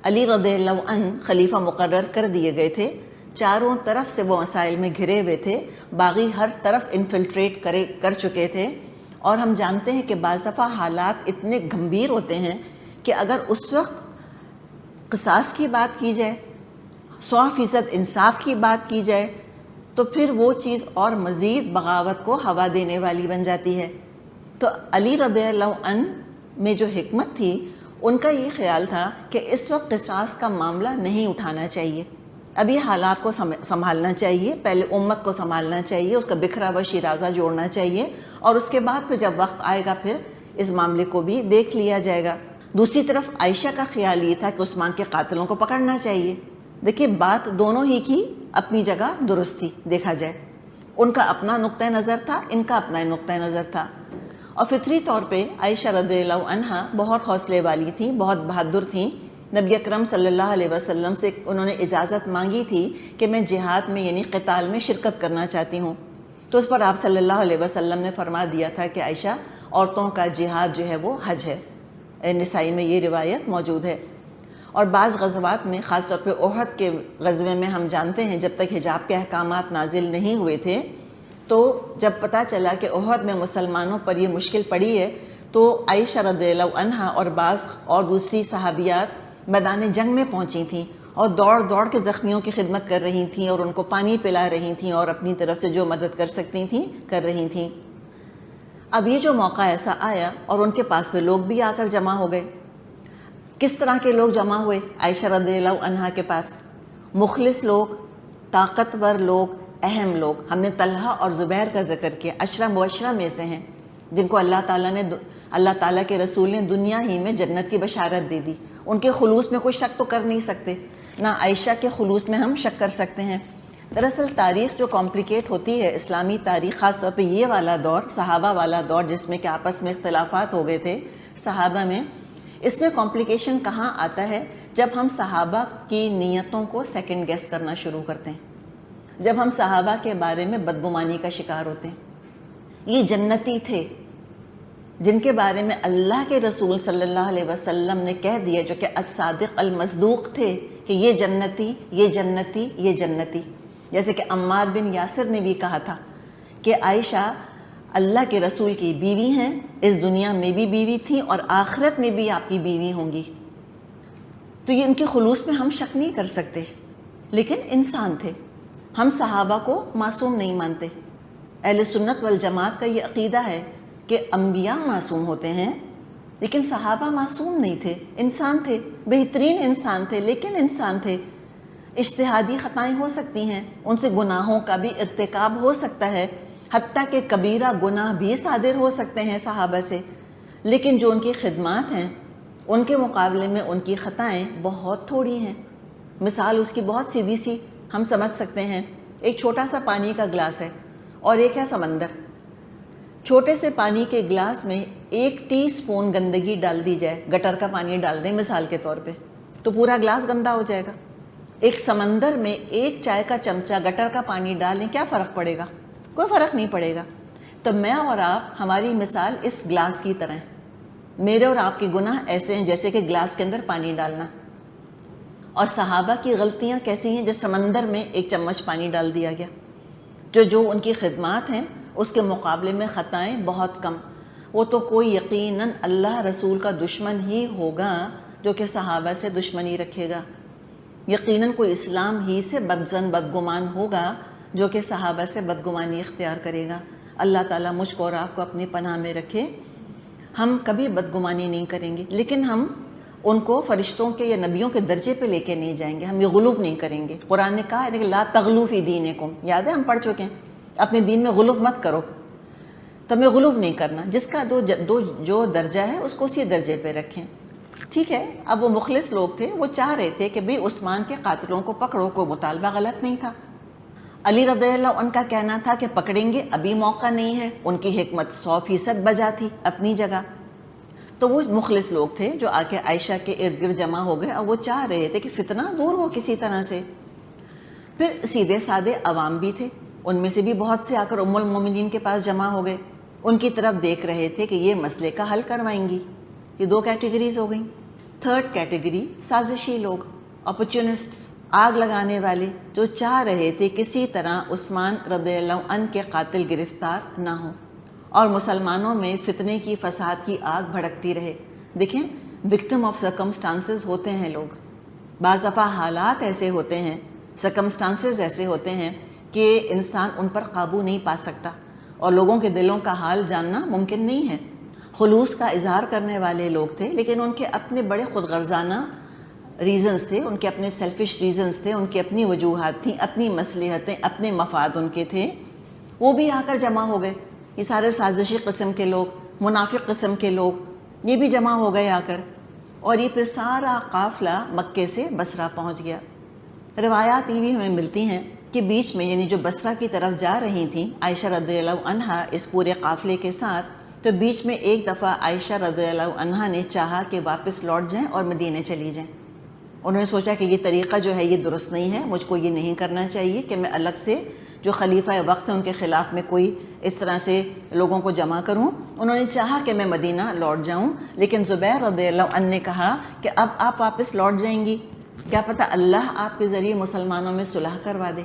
علی رضی اللہ عنہ خلیفہ مقرر کر دیے گئے تھے، چاروں طرف سے وہ مسائل میں گھرے ہوئے تھے، باغی ہر طرف انفلٹریٹ کر چکے تھے، اور ہم جانتے ہیں کہ بعض دفعہ حالات اتنے گھمبیر ہوتے ہیں کہ اگر اس وقت قصاص کی بات کی جائے، 100% انصاف کی بات کی جائے، تو پھر وہ چیز اور مزید بغاوت کو ہوا دینے والی بن جاتی ہے۔ تو علی رضی اللہ عنہ میں جو حکمت تھی، ان کا یہ خیال تھا کہ اس وقت قصاص کا معاملہ نہیں اٹھانا چاہیے، ابھی حالات کو سنبھالنا چاہیے، پہلے امت کو سنبھالنا چاہیے، اس کا بکھرا ہوا شیرازہ جوڑنا چاہیے، اور اس کے بعد پھر جب وقت آئے گا پھر اس معاملے کو بھی دیکھ لیا جائے گا۔ دوسری طرف عائشہ کا خیال یہ تھا کہ عثمان کے قاتلوں کو پکڑنا چاہیے۔ دیکھیے بات دونوں ہی کی اپنی جگہ درست تھی، دیکھا جائے ان کا اپنا نقطہ نظر تھا، ان کا اپنا نقطہ نظر تھا، اور فطری طور پہ عائشہ رضی اللہ عنہا بہت حوصلے والی تھیں، بہت بہادر تھیں۔ نبی اکرم صلی اللہ علیہ وسلم سے انہوں نے اجازت مانگی تھی کہ میں جہاد میں یعنی قتال میں شرکت کرنا چاہتی ہوں، تو اس پر آپ صلی اللہ علیہ وسلم نے فرما دیا تھا کہ عائشہ عورتوں کا جہاد جو ہے وہ حج ہے، نسائی میں یہ روایت موجود ہے۔ اور بعض غزوات میں، خاص طور پہ احد کے غزوے میں ہم جانتے ہیں جب تک حجاب کے احکامات نازل نہیں ہوئے تھے، تو جب پتہ چلا کہ احد میں مسلمانوں پر یہ مشکل پڑی ہے، تو عائشہ رضی اللہ عنہا اور بعض اور دوسری صحابیات میدان جنگ میں پہنچی تھیں، اور دوڑ دوڑ کے زخمیوں کی خدمت کر رہی تھیں، اور ان کو پانی پلا رہی تھیں، اور اپنی طرف سے جو مدد کر سکتی تھیں کر رہی تھیں۔ اب یہ جو موقع ایسا آیا اور ان کے پاس پہ لوگ بھی آ کر جمع ہو گئے۔ کس طرح کے لوگ جمع ہوئے عائشہ رضی اللہ عنہا کے پاس؟ مخلص لوگ، طاقتور لوگ، اہم لوگ۔ ہم نے طلحہ اور زبیر کا ذکر کیا، عشرہ مبشرہ میں سے ہیں جن کو اللہ تعالیٰ کے رسول نے دنیا ہی میں جنت کی بشارت دے دی۔ ان کے خلوص میں کوئی شک تو کر نہیں سکتے، نہ عائشہ کے خلوص میں ہم شک کر سکتے ہیں۔ دراصل تاریخ جو کمپلیکیٹ ہوتی ہے، اسلامی تاریخ، خاص طور پہ یہ والا دور، صحابہ والا دور جس میں کہ آپس میں اختلافات ہو گئے تھے صحابہ میں، اس میں کمپلیکیشن کہاں آتا ہے؟ جب ہم صحابہ کی نیتوں کو سیکنڈ گیس کرنا شروع کرتے ہیں، جب ہم صحابہ کے بارے میں بدگمانی کا شکار ہوتے ہیں۔ یہ جنتی تھے جن کے بارے میں اللہ کے رسول صلی اللہ علیہ وسلم نے کہہ دیا، جو کہ الصادق المصدوق تھے، کہ یہ جنتی، یہ جنتی، یہ جنتی۔ جیسے کہ عمار بن یاسر نے بھی کہا تھا کہ عائشہ اللہ کے رسول کی بیوی ہیں، اس دنیا میں بھی بیوی تھیں اور آخرت میں بھی آپ کی بیوی ہوں گی۔ تو یہ ان کے خلوص میں ہم شک نہیں کر سکتے، لیکن انسان تھے۔ ہم صحابہ کو معصوم نہیں مانتے۔ اہل سنت والجماعت کا یہ عقیدہ ہے کہ انبیاء معصوم ہوتے ہیں، لیکن صحابہ معصوم نہیں تھے، انسان تھے، بہترین انسان تھے، لیکن انسان تھے، اجتہادی خطائیں ہو سکتی ہیں، ان سے گناہوں کا بھی ارتکاب ہو سکتا ہے، حتیٰ کہ کبیرہ گناہ بھی صادر ہو سکتے ہیں صحابہ سے، لیکن جو ان کی خدمات ہیں ان کے مقابلے میں ان کی خطائیں بہت تھوڑی ہیں۔ مثال اس کی بہت سیدھی سی ہم سمجھ سکتے ہیں، ایک چھوٹا سا پانی کا گلاس ہے اور ایک ہے سمندر۔ چھوٹے سے پانی کے گلاس میں 1 ٹی اسپون گندگی ڈال دی جائے، گٹر کا پانی ڈال دیں مثال کے طور پہ، تو پورا گلاس گندا ہو جائے گا۔ ایک سمندر میں 1 چائے کا چمچہ گٹر کا پانی ڈالیں، کیا فرق پڑے گا؟ کوئی فرق نہیں پڑے گا۔ تو میں اور آپ، ہماری مثال اس گلاس کی طرح ہے۔ میرے اور آپ کے گناہ ایسے ہیں جیسے کہ گلاس کے اندر پانی ڈالنا، اور صحابہ کی غلطیاں کیسی ہیں؟ جیسے سمندر میں 1 چمچ پانی ڈال دیا گیا۔ جو ان کی خدمات ہیں اس کے مقابلے میں خطائیں بہت کم۔ وہ تو کوئی یقیناً اللہ رسول کا دشمن ہی ہوگا جو کہ صحابہ سے دشمنی رکھے گا، یقیناً کوئی اسلام ہی سے بدظن بدگمان ہوگا جو کہ صحابہ سے بدگمانی اختیار کرے گا۔ اللہ تعالیٰ مجھ کو اور آپ کو اپنی پناہ میں رکھے۔ ہم کبھی بدگمانی نہیں کریں گے، لیکن ہم ان کو فرشتوں کے یا نبیوں کے درجے پہ لے کے نہیں جائیں گے، ہم یہ غلو نہیں کریں گے۔ قرآن نے کہا ہے کہ لا تغلو فی دینکم، یاد ہے ہم پڑھ چکے ہیں، اپنے دین میں غلو مت کرو۔ تو ہمیں غلو نہیں کرنا، جس کا جو درجہ ہے اس کو اسی درجے پہ رکھیں، ٹھیک ہے۔ اب وہ مخلص لوگ تھے، وہ چاہ رہے تھے کہ بھئی عثمان کے قاتلوں کو پکڑو، کوئی مطالبہ غلط نہیں تھا۔ علی رضی اللہ عنہ کا کہنا تھا کہ پکڑیں گے، ابھی موقع نہیں ہے، ان کی حکمت 100% بجا تھی اپنی جگہ۔ تو وہ مخلص لوگ تھے جو آ کے عائشہ کے ارد گرد جمع ہو گئے، اور وہ چاہ رہے تھے کہ فتنہ دور ہو کسی طرح سے۔ پھر سیدھے سادے عوام بھی تھے، ان میں سے بھی بہت سے آ کر ام المومنین کے پاس جمع ہو گئے، ان کی طرف دیکھ رہے تھے کہ یہ مسئلے کا حل کروائیں گی۔ یہ 2 کیٹیگریز ہو گئیں۔ 3rd کیٹیگری سازشی لوگ، اپرچونسٹس، آگ لگانے والے، جو چاہ رہے تھے کسی طرح عثمان رضی اللہ عنہ کے قاتل گرفتار نہ ہوں اور مسلمانوں میں فتنے کی، فساد کی آگ بھڑکتی رہے۔ دیکھیں، وکٹم آف سرکمسٹانسز ہوتے ہیں لوگ، بعض دفعہ حالات ایسے ہوتے ہیں، سرکمسٹانسز ایسے ہوتے ہیں کہ انسان ان پر قابو نہیں پا سکتا، اور لوگوں کے دلوں کا حال جاننا ممکن نہیں ہے۔ خلوص کا اظہار کرنے والے لوگ تھے، لیکن ان کے اپنے بڑے خود غرضانہ ریزنز تھے، ان کے اپنے سیلفش ریزنز تھے، ان کی اپنی وجوہات تھیں، اپنی مصلحتیں، اپنے مفاد ان کے تھے۔ وہ بھی آ کر جمع ہو گئے، یہ سارے سازشی قسم کے لوگ، منافق قسم کے لوگ، یہ بھی جمع ہو گئے آ کر، اور یہ پھر سارا قافلہ مکے سے بصرہ پہنچ گیا۔ روایات یہ بھی ہمیں ملتی ہیں کہ بیچ میں، یعنی جو بصرہ کی طرف جا رہی تھیں عائشہ رضی اللہ عنہا اس پورے قافلے کے ساتھ، تو بیچ میں ایک دفعہ عائشہ رضی اللہ عنہا نے چاہا کہ واپس لوٹ جائیں اور مدینے چلی جائیں۔ انہوں نے سوچا کہ یہ طریقہ جو ہے یہ درست نہیں ہے، مجھ کو یہ نہیں کرنا چاہیے کہ میں الگ سے جو خلیفہ وقت ہے ان کے خلاف میں کوئی اس طرح سے لوگوں کو جمع کروں۔ انہوں نے چاہا کہ میں مدینہ لوٹ جاؤں، لیکن زبیر رضی اللہ عنہ نے کہا کہ اب آپ واپس لوٹ جائیں گی، کیا پتہ اللہ آپ کے ذریعے مسلمانوں میں صلح کروا دے۔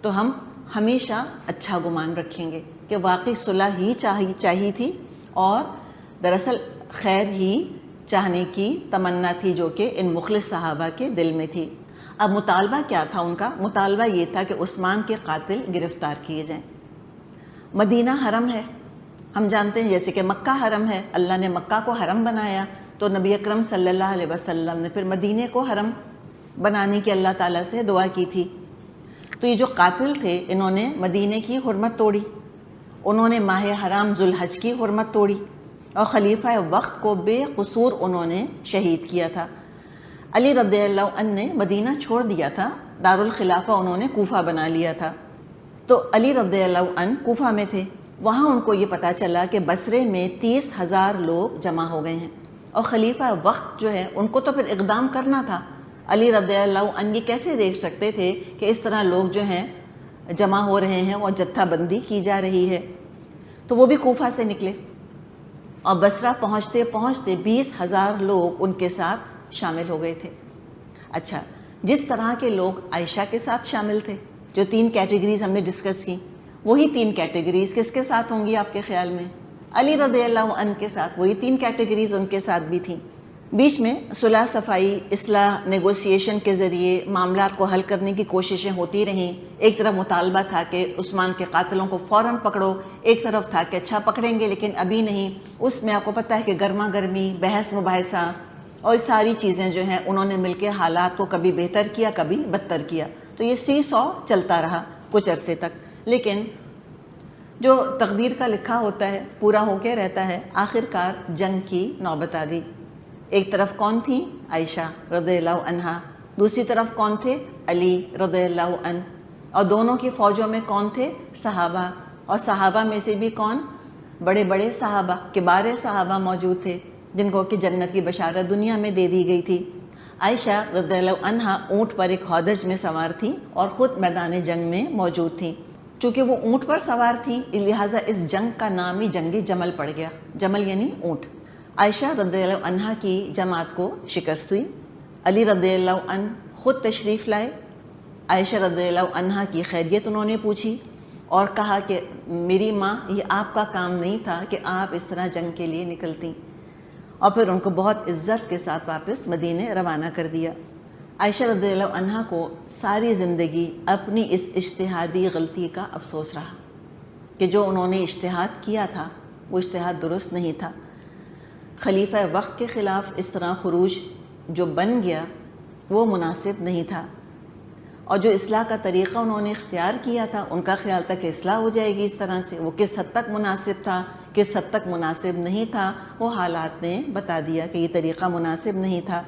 تو ہم ہمیشہ اچھا گمان رکھیں گے کہ واقعی صلح ہی چاہی تھی، اور دراصل خیر ہی چاہنے کی تمنا تھی جو کہ ان مخلص صحابہ کے دل میں تھی۔ اب مطالبہ کیا تھا ان کا؟ مطالبہ یہ تھا کہ عثمان کے قاتل گرفتار کیے جائیں۔ مدینہ حرم ہے، ہم جانتے ہیں، جیسے کہ مکہ حرم ہے، اللہ نے مکہ کو حرم بنایا، تو نبی اکرم صلی اللہ علیہ وسلم نے پھر مدینے کو حرم بنانے کی اللہ تعالیٰ سے دعا کی تھی۔ تو یہ جو قاتل تھے انہوں نے مدینے کی حرمت توڑی، انہوں نے ماہ حرام ذوالحج کی حرمت توڑی، اور خلیفہ وقت کو بے قصور انہوں نے شہید کیا تھا۔ علی رضی اللہ عنہ نے مدینہ چھوڑ دیا تھا، دارالخلافہ انہوں نے کوفہ بنا لیا تھا۔ تو علی رضی اللہ عنہ کوفہ میں تھے، وہاں ان کو یہ پتہ چلا کہ بصرے میں 30,000 لوگ جمع ہو گئے ہیں، اور خلیفہ وقت جو ہے ان کو تو پھر اقدام کرنا تھا۔ علی رضی اللہ عنہ یہ کیسے دیکھ سکتے تھے کہ اس طرح لوگ جو ہیں جمع ہو رہے ہیں اور جتھہ بندی کی جا رہی ہے؟ تو وہ بھی کوفہ سے نکلے، اور بصرہ پہنچتے پہنچتے 20,000 لوگ ان کے ساتھ شامل ہو گئے تھے۔ اچھا، جس طرح کے لوگ عائشہ کے ساتھ شامل تھے، جو 3 کیٹیگریز ہم نے ڈسکس کی، وہی 3 کیٹیگریز کس کے ساتھ ہوں گی آپ کے خیال میں؟ علی رضی اللہ عنہ کے ساتھ وہی 3 کیٹیگریز ان کے ساتھ بھی تھیں۔ بیچ میں صلح صفائی، اصلاح، نیگوسیشن کے ذریعے معاملات کو حل کرنے کی کوششیں ہوتی رہیں۔ ایک طرف مطالبہ تھا کہ عثمان کے قاتلوں کو فوراً پکڑو، ایک طرف تھا کہ اچھا پکڑیں گے لیکن ابھی نہیں۔ اس میں آپ کو پتہ ہے کہ گرما گرمی، بحث مباحثہ اور ساری چیزیں جو ہیں انہوں نے مل کے حالات کو کبھی بہتر کیا کبھی بدتر کیا، تو یہ سی سو چلتا رہا کچھ عرصے تک۔ لیکن جو تقدیر کا لکھا ہوتا ہے پورا ہو کے رہتا ہے۔ آخر کار جنگ کی نوبت آ گئی۔ ایک طرف کون تھیں؟ عائشہ رضی اللہ عنہا، دوسری طرف کون تھے؟ علی رضی اللہ عنہ، اور دونوں کی فوجوں میں کون تھے؟ صحابہ، اور صحابہ میں سے بھی کون؟ بڑے بڑے صحابہ، کبار صحابہ موجود تھے جن کو کہ جنت کی بشارت دنیا میں دے دی گئی تھی۔ عائشہ رضی اللہ عنہا اونٹ پر ایک ہودج میں سوار تھیں اور خود میدان جنگ میں موجود تھیں۔ چونکہ وہ اونٹ پر سوار تھیں لہٰذا اس جنگ کا نام ہی جنگ جمل پڑ گیا۔ جمل یعنی اونٹ۔ عائشہ رضی اللہ عنہا کی جماعت کو شکست ہوئی۔ علی رضی اللہ عنہ خود تشریف لائے۔ عائشہ رضی اللہ عنہا کی خیریت انہوں نے پوچھی اور کہا کہ میری ماں، یہ آپ کا کام نہیں تھا کہ آپ اس طرح جنگ کے لیے نکلتیں، اور پھر ان کو بہت عزت کے ساتھ واپس مدینے روانہ کر دیا۔ عائشہ رضی اللہ عنہا کو ساری زندگی اپنی اس اجتہادی غلطی کا افسوس رہا کہ جو انہوں نے اجتہاد کیا تھا وہ اجتہاد درست نہیں تھا۔ خلیفہ وقت کے خلاف اس طرح خروج جو بن گیا وہ مناسب نہیں تھا، اور جو اصلاح کا طریقہ انہوں نے اختیار کیا تھا ان کا خیال تھا کہ اصلاح ہو جائے گی اس طرح سے، وہ کس حد تک مناسب تھا کس حد تک مناسب نہیں تھا وہ حالات نے بتا دیا کہ یہ طریقہ مناسب نہیں تھا۔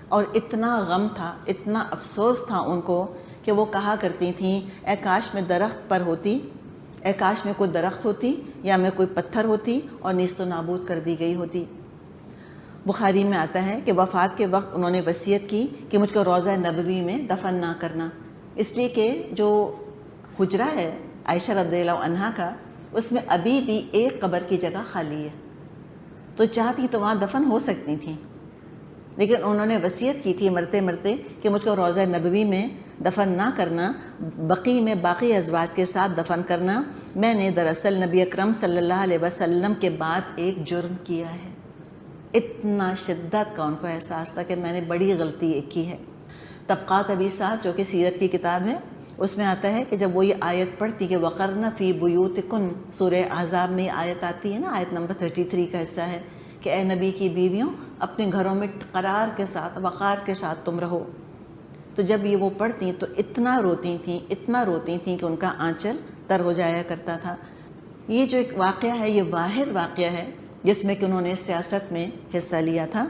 اور اتنا غم تھا، اتنا افسوس تھا ان کو کہ وہ کہا کرتی تھیں اے کاش میں درخت پر ہوتی، اے کاش میں کوئی درخت ہوتی یا میں کوئی پتھر ہوتی اور نیست و نابود کر دی گئی ہوتی۔ بخاری میں آتا ہے کہ وفات کے وقت انہوں نے وصیت کی کہ مجھ کو روضہ نبوی میں دفن نہ کرنا، اس لیے کہ جو حجرہ ہے عائشہ رضی اللہ عنہا کا اس میں ابھی بھی ایک قبر کی جگہ خالی ہے، تو چاہتی تو وہاں دفن ہو سکتی تھیں، لیکن انہوں نے وصیت کی تھی مرتے مرتے کہ مجھ کو روضہ نبوی میں دفن نہ کرنا، بقیع میں باقی ازواج کے ساتھ دفن کرنا۔ میں نے دراصل نبی اکرم صلی اللہ علیہ وسلم کے بعد ایک جرم کیا ہے۔ اتنا شدت کا ان کو احساس تھا کہ میں نے بڑی غلطی کی ہے۔ طبقات ابی سعد جو کہ سیرت کی کتاب ہے اس میں آتا ہے کہ جب وہ یہ آیت پڑھتی کہ وقرن فی بیوتکن، سورہ احزاب میں آیت آتی ہے نا، آیت نمبر 33 کا حصہ ہے کہ اے نبی کی بیویوں اپنے گھروں میں قرار کے ساتھ وقار کے ساتھ تم رہو، تو جب یہ وہ پڑھتی تو اتنا روتی تھیں کہ ان کا آنچل تر ہو جایا کرتا تھا۔ یہ جو ایک واقعہ ہے یہ واحد واقعہ ہے جس میں کہ انہوں نے سیاست میں حصہ لیا تھا۔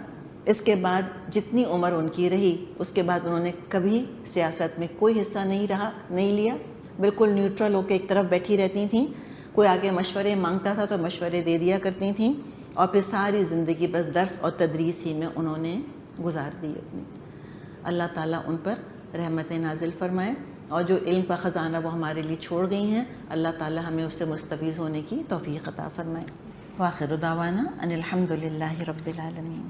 اس کے بعد جتنی عمر ان کی رہی اس کے بعد انہوں نے کبھی سیاست میں کوئی حصہ نہیں لیا، بالکل نیوٹرل ہو کے ایک طرف بیٹھی رہتی تھیں۔ کوئی آگے مشورے مانگتا تھا تو مشورے دے دیا کرتی تھیں، اور پھر ساری زندگی بس درس اور تدریس ہی میں انہوں نے گزار دی اپنی۔ اللہ تعالیٰ ان پر رحمت نازل فرمائے، اور جو علم کا خزانہ وہ ہمارے لیے چھوڑ گئی ہیں اللہ تعالیٰ ہمیں اس سے مستفیض ہونے کی توفیق عطا فرمائے۔ وآخر دعوانا ان الحمد للہ رب العالمین۔